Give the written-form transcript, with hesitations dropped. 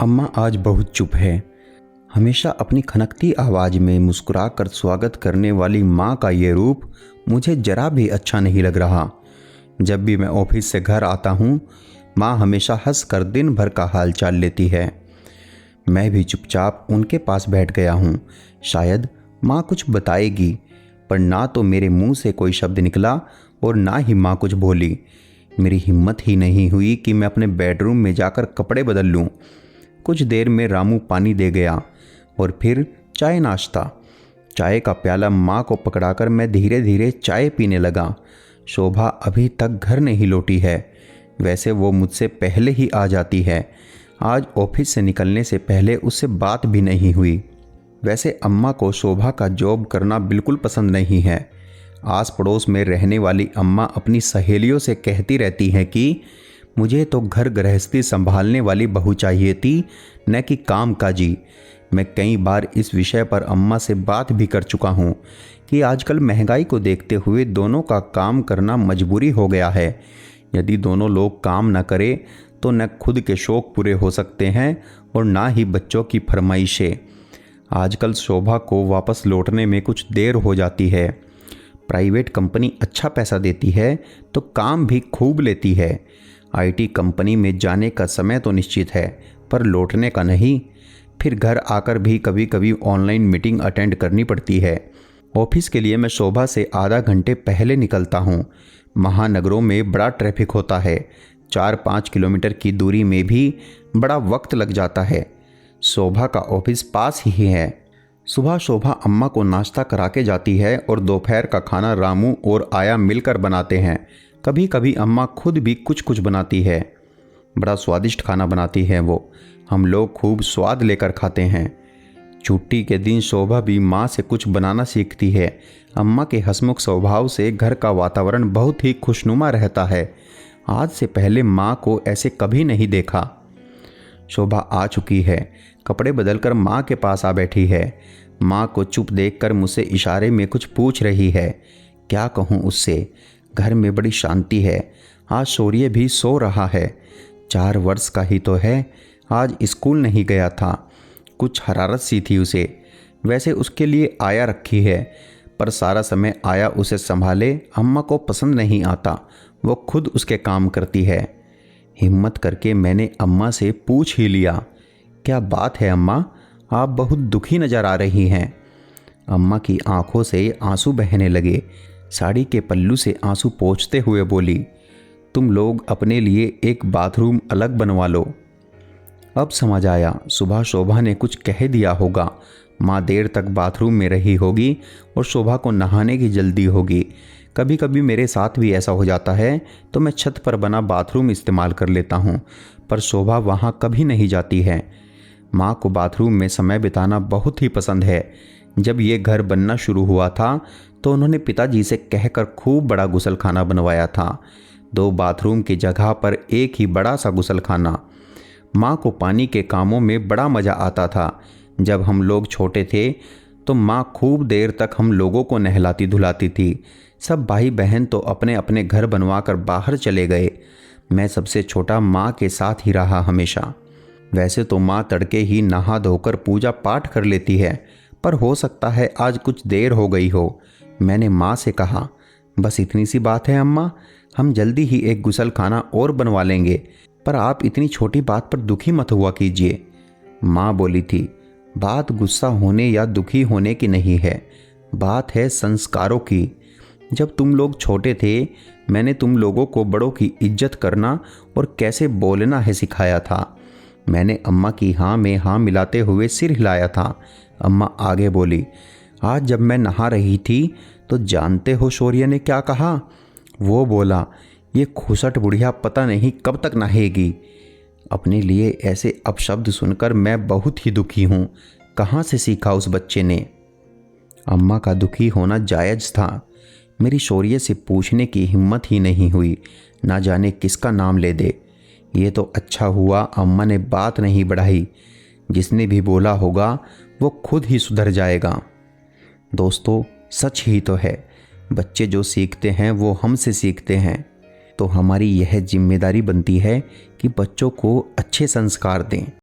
अम्मा आज बहुत चुप है। हमेशा अपनी खनकती आवाज़ में मुस्कुराकर स्वागत करने वाली माँ का ये रूप मुझे जरा भी अच्छा नहीं लग रहा। जब भी मैं ऑफिस से घर आता हूँ, माँ हमेशा हंसकर दिन भर का हाल चाल लेती है। मैं भी चुपचाप उनके पास बैठ गया हूँ। शायद माँ कुछ बताएगी, पर ना तो मेरे मुंह से कोई शब्द निकला और ना ही माँ कुछ बोली। मेरी हिम्मत ही नहीं हुई कि मैं अपने बेडरूम में जाकर कपड़े बदल लूँ। कुछ देर में रामू पानी दे गया और फिर चाय नाश्ता। चाय का प्याला माँ को पकड़ाकर मैं धीरे धीरे चाय पीने लगा। शोभा अभी तक घर नहीं लौटी है। वैसे वो मुझसे पहले ही आ जाती है। आज ऑफिस से निकलने से पहले उससे बात भी नहीं हुई। वैसे अम्मा को शोभा का जॉब करना बिल्कुल पसंद नहीं है। आस पड़ोस में रहने वाली अम्मा अपनी सहेलियों से कहती रहती हैं कि मुझे तो घर गृहस्थी संभालने वाली बहू चाहिए थी, न कि काम काजी। मैं कई बार इस विषय पर अम्मा से बात भी कर चुका हूँ कि आजकल महंगाई को देखते हुए दोनों का काम करना मजबूरी हो गया है। यदि दोनों लोग काम न करें तो न खुद के शौक पूरे हो सकते हैं और ना ही बच्चों की फरमाइशें। आजकल शोभा को वापस लौटने में कुछ देर हो जाती है। प्राइवेट कंपनी अच्छा पैसा देती है तो काम भी खूब लेती है। आईटी कंपनी में जाने का समय तो निश्चित है, पर लौटने का नहीं। फिर घर आकर भी कभी कभी ऑनलाइन मीटिंग अटेंड करनी पड़ती है। ऑफिस के लिए मैं शोभा से आधा घंटे पहले निकलता हूँ। महानगरों में बड़ा ट्रैफिक होता है। 4-5 किलोमीटर की दूरी में भी बड़ा वक्त लग जाता है। शोभा का ऑफिस पास ही है। सुबह शोभा अम्मा को नाश्ता करा के जाती है और दोपहर का खाना रामू और आया मिलकर बनाते हैं। कभी कभी अम्मा खुद भी कुछ कुछ बनाती है। बड़ा स्वादिष्ट खाना बनाती है वो। हम लोग खूब स्वाद लेकर खाते हैं। छुट्टी के दिन शोभा भी माँ से कुछ बनाना सीखती है। अम्मा के हंसमुख स्वभाव से घर का वातावरण बहुत ही खुशनुमा रहता है। आज से पहले माँ को ऐसे कभी नहीं देखा। शोभा आ चुकी है। कपड़े बदलकर माँ के पास आ बैठी है। माँ को चुप देखकर मुझसे इशारे में कुछ पूछ रही है। क्या कहूँ उससे। घर में बड़ी शांति है। आज शौर्य भी सो रहा है। 4 वर्ष का ही तो है। आज स्कूल नहीं गया था। कुछ हरारत सी थी उसे। वैसे उसके लिए आया रखी है, पर सारा समय आया उसे संभाले अम्मा को पसंद नहीं आता। वो खुद उसके काम करती है। हिम्मत करके मैंने अम्मा से पूछ ही लिया, क्या बात है अम्मा, आप बहुत दुखी नज़र आ रही हैं। अम्मा की आंखों से आंसू बहने लगे। साड़ी के पल्लू से आंसू पोंछते हुए बोली, तुम लोग अपने लिए एक बाथरूम अलग बनवा लो। अब समझ आया, सुबह शोभा ने कुछ कह दिया होगा। माँ देर तक बाथरूम में रही होगी और शोभा को नहाने की जल्दी होगी। कभी कभी मेरे साथ भी ऐसा हो जाता है तो मैं छत पर बना बाथरूम इस्तेमाल कर लेता हूँ, पर शोभा वहाँ कभी नहीं जाती है। माँ को बाथरूम में समय बिताना बहुत ही पसंद है। जब ये घर बनना शुरू हुआ था तो उन्होंने पिताजी से कहकर खूब बड़ा गुसलखाना बनवाया था। 2 बाथरूम की जगह पर एक ही बड़ा सा गुसलखाना। माँ को पानी के कामों में बड़ा मज़ा आता था। जब हम लोग छोटे थे तो माँ खूब देर तक हम लोगों को नहलाती धुलाती थी। सब भाई बहन तो अपने अपने घर बनवाकर बाहर चले गए। मैं सबसे छोटा माँ के साथ ही रहा हमेशा। वैसे तो माँ तड़के ही नहा धोकर पूजा पाठ कर लेती है, पर हो सकता है आज कुछ देर हो गई हो। मैंने माँ से कहा, बस इतनी सी बात है अम्मा, हम जल्दी ही एक गुसलखाना और बनवा लेंगे, पर आप इतनी छोटी बात पर दुखी मत हुआ कीजिए। माँ बोली थी, बात गुस्सा होने या दुखी होने की नहीं है, बात है संस्कारों की। जब तुम लोग छोटे थे मैंने तुम लोगों को बड़ों की इज्जत करना और कैसे बोलना है सिखाया था। मैंने अम्मा की हाँ में हाँ मिलाते हुए सिर हिलाया था। अम्मा आगे बोली, आज जब मैं नहा रही थी तो जानते हो शौर्य ने क्या कहा। वो बोला, ये खुसट बुढ़िया पता नहीं कब तक नहाएगी। अपने लिए ऐसे अपशब्द सुनकर मैं बहुत ही दुखी हूँ। कहाँ से सीखा उस बच्चे ने। अम्मा का दुखी होना जायज़ था। मेरी शौर्य से पूछने की हिम्मत ही नहीं हुई। ना जाने किसका नाम ले दे। ये तो अच्छा हुआ अम्मा ने बात नहीं बढ़ाई। जिसने भी बोला होगा वो खुद ही सुधर जाएगा। दोस्तों, सच ही तो है, बच्चे जो सीखते हैं वो हमसे सीखते हैं। तो हमारी यह जिम्मेदारी बनती है कि बच्चों को अच्छे संस्कार दें।